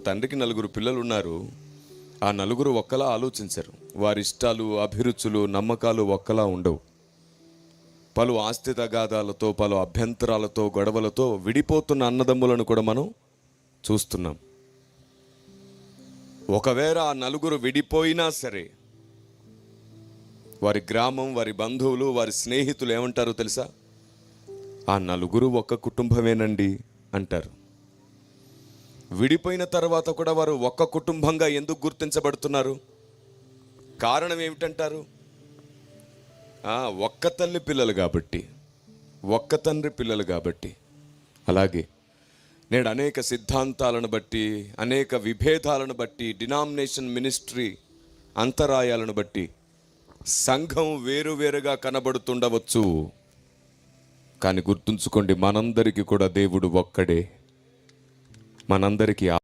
తండ్రికి 4 పిల్లలు ఉన్నారు. ఆ నలుగురు ఒక్కలా ఆలోచించరు. వారి ఇష్టాలు, అభిరుచులు, నమ్మకాలు ఒక్కలా ఉండవు. పలు ఆస్తి తగాదాలతో, పలు అభ్యంతరాలతో, గొడవలతో విడిపోతున్న అన్నదమ్ములను కూడా మనం చూస్తున్నాం. ఒకవేళ ఆ నలుగురు విడిపోయినా సరే, వారి గ్రామం, వారి బంధువులు, వారి స్నేహితులు ఏమంటారో తెలుసా? ఆ నలుగురు ఒక్క కుటుంబమేనండి అంటారు. విడిపోయిన తర్వాత కూడా వారు ఒక్క కుటుంబంగా ఎందుకు గుర్తించబడుతున్నారు? కారణం ఏమిటంటారు? ఒక్క తల్లి పిల్లలు కాబట్టి, ఒక్క తండ్రి పిల్లలు కాబట్టి. అలాగే నేడు అనేక సిద్ధాంతాలను బట్టి, అనేక విభేదాలను బట్టి, డినామినేషన్ మినిస్ట్రీ అంతరాయాలను బట్టి సంఘం వేరువేరుగా కనబడుతుండవచ్చు. కానీ గుర్తుంచుకోండి, మనందరికీ కూడా దేవుడు ఒక్కడే. మనందరికీ